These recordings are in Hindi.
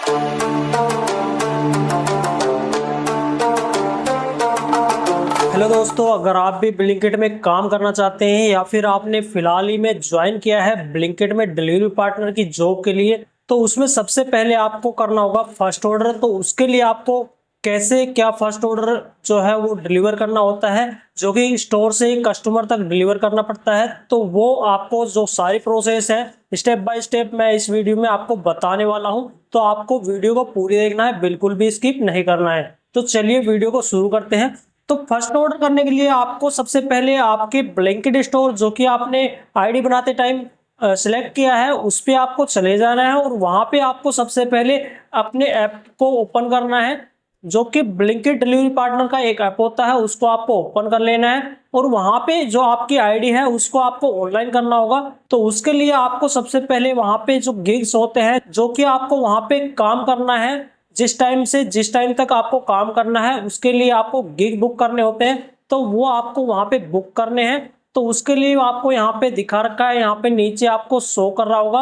हेलो दोस्तों, अगर आप भी ब्लिंकिट में काम करना चाहते हैं या फिर आपने फिलहाल ही में ज्वाइन किया है ब्लिंकिट में डिलीवरी पार्टनर की जॉब के लिए, तो उसमें सबसे पहले आपको करना होगा फर्स्ट ऑर्डर। तो उसके लिए आपको कैसे क्या फर्स्ट ऑर्डर जो है वो डिलीवर करना होता है, जो कि स्टोर से कस्टमर तक डिलीवर करना पड़ता है, तो वो आपको जो सारी प्रोसेस है स्टेप बाय स्टेप मैं इस वीडियो में आपको बताने वाला हूं। तो आपको वीडियो को पूरी देखना है, बिल्कुल भी स्किप नहीं करना है। तो चलिए वीडियो को शुरू करते हैं। तो फर्स्ट ऑर्डर करने के लिए आपको सबसे पहले आपके ब्लिंकिट स्टोर जो कि आपने आईडी बनाते टाइम सिलेक्ट किया है उस पे आपको चले जाना है और वहां पे आपको सबसे पहले अपने ऐप को ओपन करना है, जो कि ब्लिंकिट डिलीवरी पार्टनर का एक ऐप होता है। उसको आपको ओपन कर लेना है और वहां पे जो आपकी आईडी है उसको आपको ऑनलाइन करना होगा। तो उसके लिए आपको सबसे पहले वहां पे जो गिग्स होते हैं, जो कि आपको वहां पे काम करना है, जिस टाइम से जिस टाइम तक आपको काम करना है उसके लिए आपको गिग बुक करने होते हैं, तो वो आपको वहां पे बुक करने हैं। तो उसके लिए आपको यहाँ पे दिखा रखा है, यहाँ पे नीचे आपको शो कर रहा होगा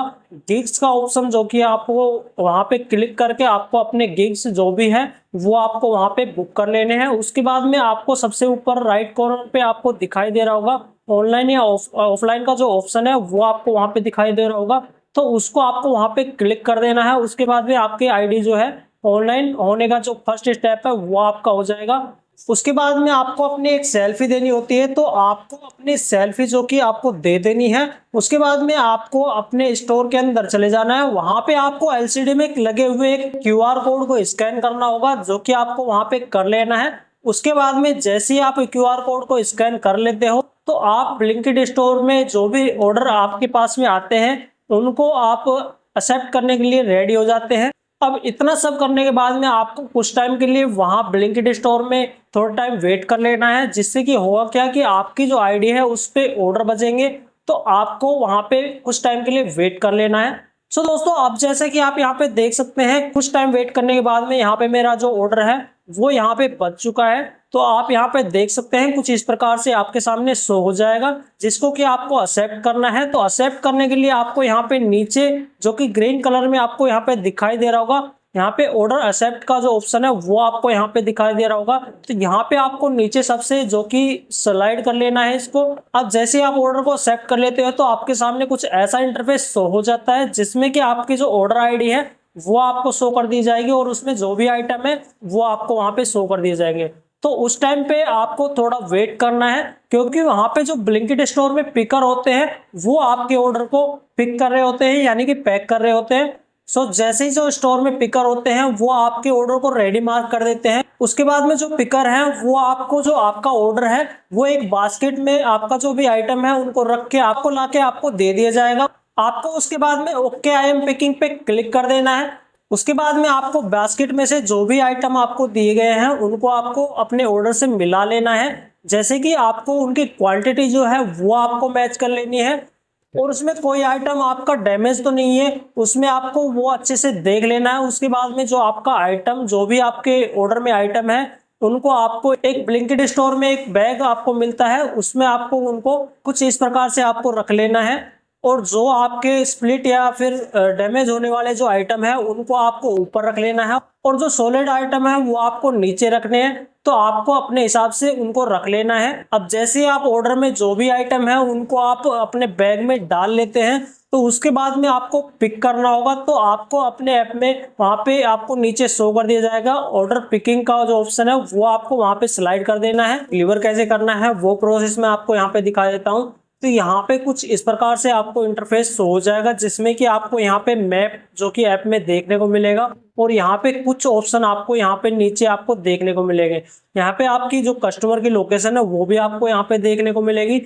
गिग्स का ऑप्शन, जो कि आपको वहां पे क्लिक करके आपको अपने गिग्स जो भी है वो आपको वहां पे बुक कर लेने हैं। उसके बाद में आपको सबसे ऊपर राइट कॉर्नर पे आपको दिखाई दे रहा होगा ऑनलाइन या ऑफलाइन का जो ऑप्शन है वो आपको वहां पे दिखाई दे रहा होगा, तो उसको आपको वहां पे क्लिक कर देना है। उसके बाद में आपकी आईडी जो है ऑनलाइन होने का जो फर्स्ट स्टेप है वो आपका हो जाएगा। उसके बाद में आपको अपनी एक सेल्फी देनी होती है, तो आपको अपनी सेल्फी जो कि आपको दे देनी है। उसके बाद में आपको अपने स्टोर के अंदर चले जाना है, वहां पे आपको एलसीडी में लगे हुए एक क्यूआर कोड को स्कैन करना होगा, जो कि आपको वहां पे कर लेना है। उसके बाद में जैसे ही आप क्यूआर कोड को स्कैन कर लेते हो, तो आप ब्लिंकिट स्टोर में जो भी ऑर्डर आपके पास में आते हैं उनको आप एक्सेप्ट करने के लिए रेडी हो जाते हैं। अब इतना सब करने के बाद में आपको कुछ टाइम के लिए वहां ब्लिंकिट स्टोर में थोड़ा टाइम वेट कर लेना है, जिससे कि होगा क्या कि आपकी जो आईडी है उस पे ऑर्डर बचेंगे, तो आपको वहां पे कुछ टाइम के लिए वेट कर लेना है। सो दोस्तों, अब जैसे कि आप यहाँ पे देख सकते हैं कुछ टाइम वेट करने के बाद में यहाँ पे मेरा जो ऑर्डर है वो यहाँ पे बच चुका है। तो आप यहाँ पे देख सकते हैं कुछ इस प्रकार से आपके सामने शो हो जाएगा, जिसको कि आपको एक्सेप्ट करना है। तो एक्सेप्ट करने के लिए आपको यहाँ पे नीचे जो कि ग्रीन कलर में आपको यहाँ पे दिखाई दे रहा होगा, यहाँ पे ऑर्डर एक्सेप्ट का जो ऑप्शन है वो आपको यहाँ पे दिखाई दे रहा होगा। तो यहाँ पे आपको नीचे सबसे जो कि स्लाइड कर लेना है इसको। अब जैसे आप ऑर्डर को एक्सेप्ट कर लेते हो तो आपके सामने कुछ ऐसा इंटरफेस शो हो जाता है, जिसमें कि आपकी जो ऑर्डर आईडी है वो आपको शो कर दी जाएगी और उसमें जो भी आइटम है वो आपको वहां पे शो कर दिए जाएंगे। तो उस टाइम पे आपको थोड़ा वेट करना है, क्योंकि वहां पे जो ब्लिंकिट स्टोर में पिकर होते हैं वो आपके ऑर्डर को पिक कर रहे होते हैं, यानी कि पैक कर रहे होते हैं। सो जैसे ही जो स्टोर में पिकर होते हैं वो आपके ऑर्डर को रेडी मार्क कर देते हैं। उसके बाद में जो पिकर है वो आपको जो आपका ऑर्डर है वो एक बास्केट में आपका जो भी आइटम है उनको रख के आपको लाके आपको दे दिया जाएगा। आपको उसके बाद में ओके आई एम पिकिंग पे क्लिक कर देना है। उसके बाद में आपको बास्केट में से जो भी आइटम आपको दिए गए हैं उनको आपको अपने ऑर्डर से मिला लेना है, जैसे कि आपको उनकी क्वांटिटी जो है वो आपको मैच कर लेनी है और उसमें कोई आइटम आपका डैमेज तो नहीं है, उसमें आपको वो अच्छे से देख लेना है। उसके बाद में जो आपका आइटम जो भी आपके ऑर्डर में आइटम है उनको आपको एक ब्लिंकिट स्टोर में एक बैग आपको मिलता है, उसमें आपको उनको कुछ इस प्रकार से आपको रख लेना है और जो आपके स्प्लिट या फिर डैमेज होने वाले जो आइटम है उनको आपको ऊपर रख लेना है और जो सॉलिड आइटम है वो आपको नीचे रखने हैं। तो आपको अपने हिसाब से उनको रख लेना है। अब जैसे ही आप ऑर्डर में जो भी आइटम है उनको आप अपने बैग में डाल लेते हैं, तो उसके बाद में आपको पिक करना होगा। तो आपको अपने ऐप में वहां पे आपको नीचे शो कर दिया जाएगा ऑर्डर पिकिंग का जो ऑप्शन है वो आपको वहां पे स्लाइड कर देना है। डिलीवर कैसे करना है वो प्रोसेस मैं आपको यहाँ पे दिखा देता हूँ। तो यहाँ पे कुछ इस प्रकार से आपको इंटरफेस शो हो जाएगा, जिसमें कि आपको यहाँ पे मैप जो कि ऐप में देखने को मिलेगा और यहाँ पे कुछ ऑप्शन आपको यहाँ पे नीचे आपको देखने को मिलेंगे। यहाँ पे आपकी जो कस्टमर की लोकेशन है वो भी आपको यहाँ पे देखने को मिलेगी।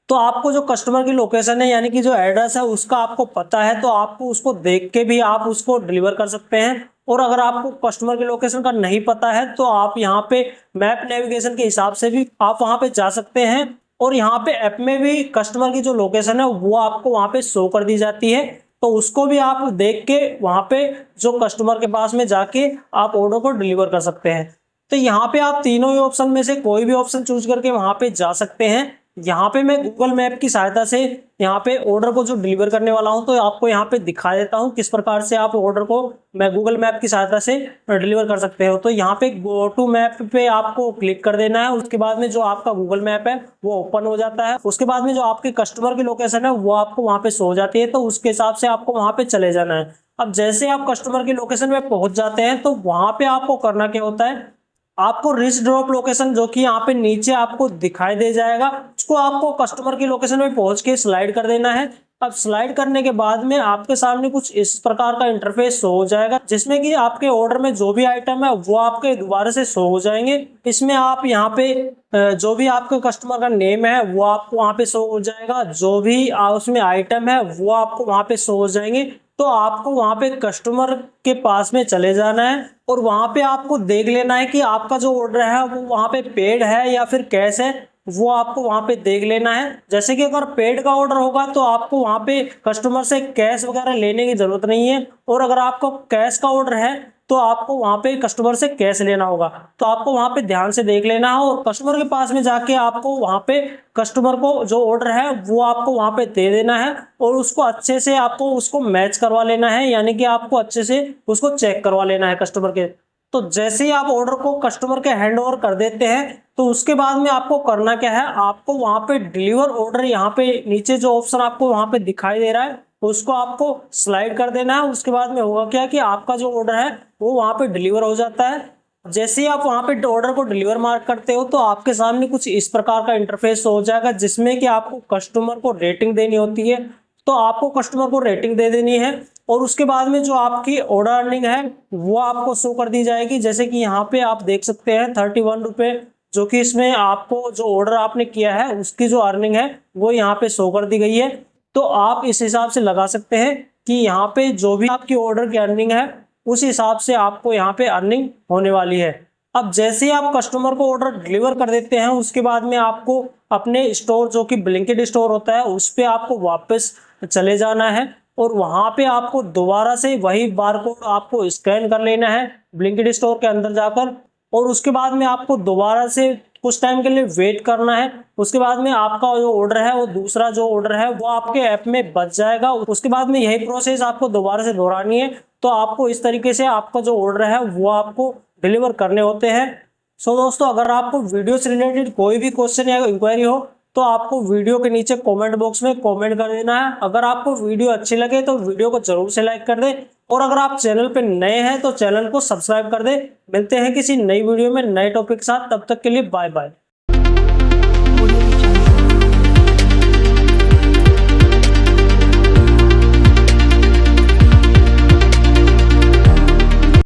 तो आपको जो कस्टमर की लोकेशन है यानी कि जो एड्रेस है उसका आपको पता है, तो आपको उसको देख के भी आप उसको डिलीवर कर सकते हैं। और अगर आपको कस्टमर की लोकेशन का नहीं पता है तो आप यहाँ पे मैप नेविगेशन के हिसाब से भी आप वहाँ पे जा सकते हैं और यहाँ पे ऐप में भी कस्टमर की जो लोकेशन है वो आपको वहाँ पे शो कर दी जाती है। तो उसको भी आप देख के वहाँ पे जो कस्टमर के पास में जाके आप ऑर्डर को डिलीवर कर सकते हैं। तो यहाँ पे आप तीनों ही ऑप्शन में से कोई भी ऑप्शन चूज करके वहाँ पे जा सकते हैं। यहाँ पे मैं गूगल मैप की सहायता से यहाँ पे ऑर्डर को जो डिलीवर करने वाला हूँ, तो आपको यहाँ पे दिखा देता हूँ किस प्रकार से आप ऑर्डर को मैं गूगल मैप की सहायता से डिलीवर कर सकते हो। तो यहाँ पे गो टू मैप पे आपको क्लिक कर देना है। उसके बाद में जो आपका गूगल मैप है वो ओपन हो जाता है। उसके बाद में जो आपके कस्टमर की लोकेशन है वो आपको वहाँ पे शो हो जाती है, तो उसके हिसाब से आपको वहाँ पे चले जाना है। अब जैसे आप कस्टमर की लोकेशन पे पहुंच जाते हैं, तो वहां पे आपको करना क्या होता है, आपको रिच ड्रॉप लोकेशन जो कि यहाँ पे नीचे आपको दिखाई दे जाएगा, उसको आपको कस्टमर की लोकेशन में पहुंच के स्लाइड कर देना है। अब स्लाइड करने के बाद में आपके सामने कुछ इस प्रकार का इंटरफेस शो हो जाएगा, जिसमें कि आपके ऑर्डर में जो भी आइटम है वो आपके दोबारा से शो हो जाएंगे। इसमें आप यहाँ पे जो भी आपके कस्टमर का नेम है वो आपको वहाँ पे शो हो जाएगा, जो भी उसमें आइटम है वो आपको वहाँ पे शो हो जाएंगे। तो आपको वहां पे कस्टमर के पास में चले जाना है और वहां पे आपको देख लेना है कि आपका जो ऑर्डर है वो वहां पे पेड है या फिर कैश है, वो आपको वहां पे देख लेना है। जैसे कि अगर पेड का ऑर्डर होगा तो आपको वहां पे कस्टमर से कैश वगैरह लेने की जरूरत नहीं है, और अगर आपको कैश का ऑर्डर है तो आपको वहां पे कस्टमर से कैश लेना होगा। तो आपको वहां पे ध्यान से देख लेना है और कस्टमर के पास में जाके आपको वहां पे कस्टमर को जो ऑर्डर है वो आपको वहां पे दे देना है, और उसको अच्छे से आपको उसको मैच करवा लेना है, यानी कि आपको अच्छे से उसको चेक करवा लेना है कस्टमर के। तो जैसे ही आप ऑर्डर को कस्टमर के हैंड ओवर कर देते हैं, तो उसके बाद में आपको करना क्या है, आपको वहां पे डिलीवर ऑर्डर यहाँ पे नीचे जो ऑप्शन आपको वहां पे दिखाई दे रहा है उसको आपको स्लाइड कर देना है। उसके बाद में होगा क्या कि आपका जो ऑर्डर है वो वहां पे डिलीवर हो जाता है। जैसे ही आप वहां पे ऑर्डर को डिलीवर मार्क करते हो, तो आपके सामने कुछ इस प्रकार का इंटरफेस हो जाएगा, जिसमें कि आपको कस्टमर को रेटिंग देनी होती है। तो आपको कस्टमर को रेटिंग दे देनी है और उसके बाद में जो आपकी ऑर्डर अर्निंग है वो आपको शो कर दी जाएगी। जैसे कि यहाँ पे आप देख सकते हैं 31 रुपये, जो कि इसमें आपको जो ऑर्डर आपने किया है उसकी जो अर्निंग है वो यहाँ पे शो कर दी गई है। तो आप इस हिसाब से लगा सकते हैं कि यहाँ पे जो भी आपकी ऑर्डर की अर्निंग है उस हिसाब से आपको यहाँ पे अर्निंग होने वाली है। अब जैसे ही आप कस्टमर को ऑर्डर डिलीवर कर देते हैं, उसके बाद में आपको अपने स्टोर जो कि ब्लिंकिट स्टोर होता है उस पे आपको वापस चले जाना है, और वहां पे आपको दोबारा से वही बारकोड आपको स्कैन कर लेना है ब्लिंकिट स्टोर के अंदर जाकर, और उसके बाद में आपको दोबारा से कुछ टाइम के लिए वेट करना है। उसके बाद में आपका जो ऑर्डर है वो दूसरा जो ऑर्डर है वो आपके ऐप में बच जाएगा। उसके बाद में यही प्रोसेस आपको दोबारा से दोहरानी है। तो आपको इस तरीके से आपका जो ऑर्डर है वो आपको डिलीवर करने होते हैं। सो दोस्तों, अगर आपको वीडियो से रिलेटेड कोई भी क्वेश्चन या इंक्वायरी हो तो आपको वीडियो के नीचे कमेंट बॉक्स में कमेंट कर देना है। अगर आपको वीडियो अच्छी लगे तो वीडियो को जरूर से लाइक कर दें, और अगर आप चैनल पे नए हैं तो चैनल को सब्सक्राइब कर दें। मिलते हैं किसी नई वीडियो में नए टॉपिक के साथ, तब तक के लिए बाय बाय।